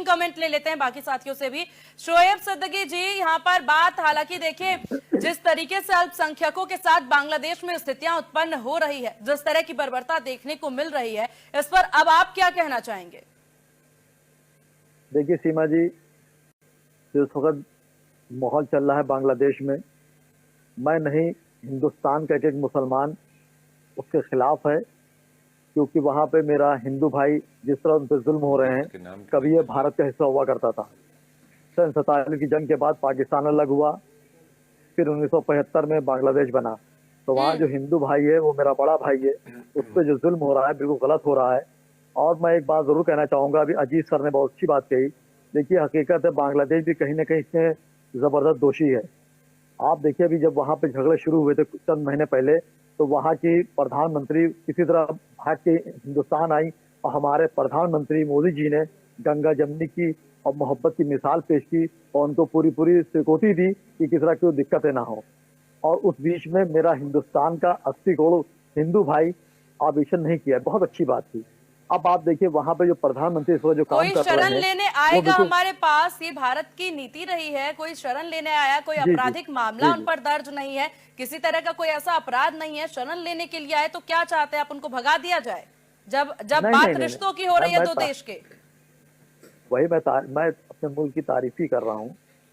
Comment ले लेते हैं बाकी साथियों से भी। शोएब सिद्दीकी जी, यहाँ पर बात, हालांकि देखिए जिस तरीके से अल्पसंख्यकों के साथ बांग्लादेश में स्थितियां उत्पन्न हो रही है, जिस तरह की बर्बरता देखने को मिल रही है, इस पर अब आप क्या कहना चाहेंगे? देखिए सीमा जी, जिस वक्त माहौल चल रहा है बांग्लादेश में, मैं नहीं, हिंदुस्तान का एक एक मुसलमान उसके खिलाफ है, क्योंकि वहां पे मेरा हिंदू भाई जिस तरह उन पर जुल्म हो रहे हैं, कभी ये भारत का हिस्सा हुआ करता था। सन 47 की जंग के बाद पाकिस्तान अलग हुआ, फिर 1975 में बांग्लादेश बना, तो वहाँ जो हिंदू भाई है वो मेरा बड़ा भाई है, उस पर जो जुल्म हो रहा है बिल्कुल गलत हो रहा है। और मैं एक बात जरूर कहना चाहूंगा, अभी अजीत सर ने बहुत अच्छी बात कही। देखिए हकीकत है, बांग्लादेश भी कहीं ना कहीं इसमें जबरदस्त दोषी है। आप देखिए अभी जब वहां पे झगड़े शुरू हुए थे चंद महीने पहले, तो वहां की प्रधानमंत्री किसी तरह भाग के हिंदुस्तान आई और हमारे प्रधानमंत्री मोदी जी ने गंगा जमनी की और मोहब्बत की मिसाल पेश की और उनको पूरी पूरी सिक्योरिटी दी कि किसी तरह की दिक्कतें ना हो। और उस बीच में मेरा हिंदुस्तान का 80 करोड़ हिंदू भाई ऑब्जेक्शन नहीं किया, बहुत अच्छी बात थी। अब आप देखिए वहां पे जो प्रधानमंत्री जो काम कोई कर रहे शरण हैं, लेने आएगा हमारे पास, ये भारत की नीति रही है। कोई शरण लेने आया, कोई आपराधिक मामला उन पर दर्ज नहीं है, किसी तरह का कोई ऐसा अपराध नहीं है, शरण लेने के लिए आए तो क्या चाहते हैं आप, उनको भगा दिया जाए? जब बात रिश्तों की हो रही है दो देश के। वही मैं अपने मुल्क की तारीफ ही कर रहा हूँ,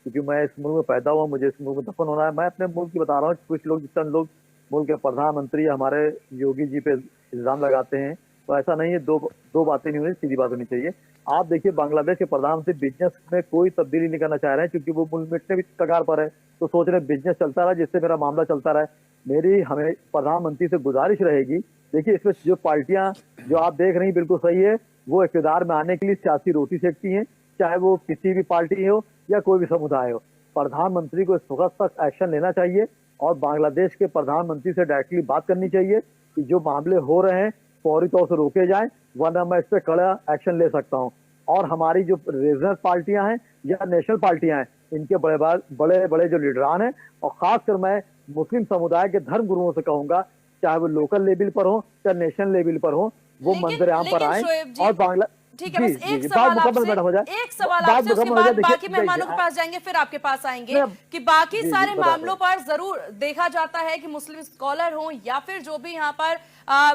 क्योंकि मैं इस मुल्क में पैदा हुआ, मुझे इस मुल्क में दफन होना है। मैं अपने मुल्क की बता रहा हूँ। कुछ लोग, जितने लोग मुल्क के प्रधानमंत्री हमारे योगी जी पे इल्जाम लगाते हैं, तो ऐसा नहीं है। दो बातें नहीं होनी, सीधी बात होनी चाहिए। आप देखिए बांग्लादेश के प्रधानमंत्री बिजनेस में कोई तब्दीली नहीं करना चाह रहे हैं, क्योंकि वो मुल्क मिटने भी कगार पर है, तो सोच रहे बिजनेस चलता रहा, जिससे मेरा मामला चलता रहा। मेरी हमें प्रधानमंत्री से गुजारिश रहेगी, देखिए इसमें जो पार्टियां जो आप देख रही बिल्कुल सही है, वो इक़्तिदार में आने के लिए सियासी रोटी सेकती हैं, चाहे वो किसी भी पार्टी हो या कोई भी समुदाय हो। प्रधानमंत्री को इस वक्त तक एक्शन लेना चाहिए और बांग्लादेश के प्रधानमंत्री से डायरेक्टली बात करनी चाहिए कि जो मामले हो रहे हैं फौरी तौर से रोके जाएं, वरना मैं इस पर कड़ा एक्शन ले सकता हूं। और हमारी जो रीजनल पार्टियां हैं या नेशनल पार्टियां हैं, इनके बड़े बड़े जो लीडरान हैं, और खासकर मैं मुस्लिम समुदाय के धर्म गुरुओं से कहूंगा, चाहे वो लोकल लेवल पर हो चाहे नेशनल लेवल पर हो, वो मंदिर आम पर आए और बांग्ला। ठीक है, बस एक सवाल आपसे उसके बाद बाकी मेहमानों के पास जाएंगे, फिर आपके पास आएंगे कि बाकी सारे मामलों पर जरूर देखा जाता है कि मुस्लिम स्कॉलर हो या फिर जो भी यहाँ पर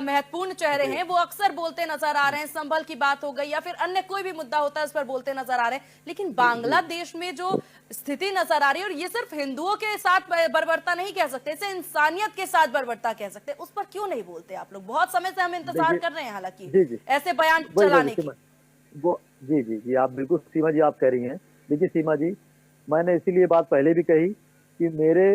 महत्वपूर्ण चेहरे हैं, वो अक्सर बोलते नजर आ रहे हैं। संभल की बात हो गई या फिर अन्य कोई भी मुद्दा होता है, इस पर बोलते नजर आ रहे हैं। लेकिन बांग्लादेश में जो स्थिति नजर आ रही है, और ये सिर्फ हिंदुओं के साथ बर्बरता नहीं कह सकते, इसे इंसानियत के साथ बर्बरता कह सकते हैं, उस पर क्यों नहीं बोलते आप लोग? बहुत समय से हम इंतजार कर रहे हैं हालांकि ऐसे बयान चलाने की। वो जी, आप बिल्कुल सीमा जी आप कह रही हैं। देखिए सीमा जी, मैंने इसीलिए बात पहले भी कही कि मेरे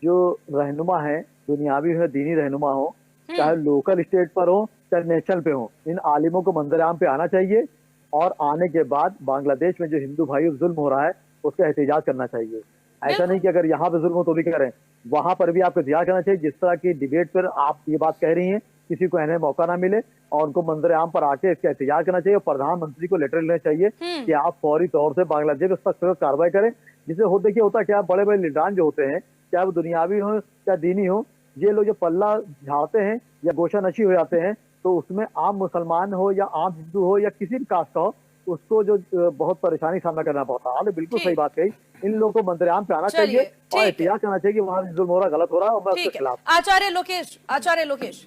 जो रहनुमा है, दुनियावी है, दीनी रहनुमा हो, चाहे लोकल स्टेट पर हो चाहे नेशनल पे हो, इन आलिमों को मंजर आम पे आना चाहिए और आने के बाद बांग्लादेश में जो हिंदू भाई जुल्म हो रहा है उसका एहतजाज करना चाहिए। ऐसा नहीं कि अगर यहाँ पे जुल्म हो तो भी करें, वहां पर भी आपको एहतजाज करना चाहिए। जिस तरह की डिबेट पर आप ये बात कह रही हैं, किसी को कहने मौका ना मिले और उनको मंजर आम पर आके इसका एहतजाज करना चाहिए। और प्रधानमंत्री को लेटर लेना चाहिए कि आप फौरी तौर से बांग्लादेश पर सख्त कार्रवाई करें। जिससे देखिए होता क्या, बड़े बड़े लीडरान जो होते हैं, चाहे वो दुनियावी हो चाहे दीनी हो, ये लोग जो पल्ला झाड़ते हैं या गोशा नशी हो जाते हैं, तो उसमें आम मुसलमान हो या आम हिंदू हो या किसी भी कास्ट का हो, उसको जो बहुत परेशानी सामना करना पड़ता है। आपने बिल्कुल सही बात कही। इन लोगों को मंत्रियाम पे आना चाहिए और एहतियात करना चाहिए कि वहां जुल्म हो रहा, गलत हो रहा है, और मैं उसके खिलाफ। आचार्य लोकेश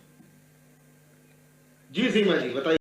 जी सीमा जी बताइए।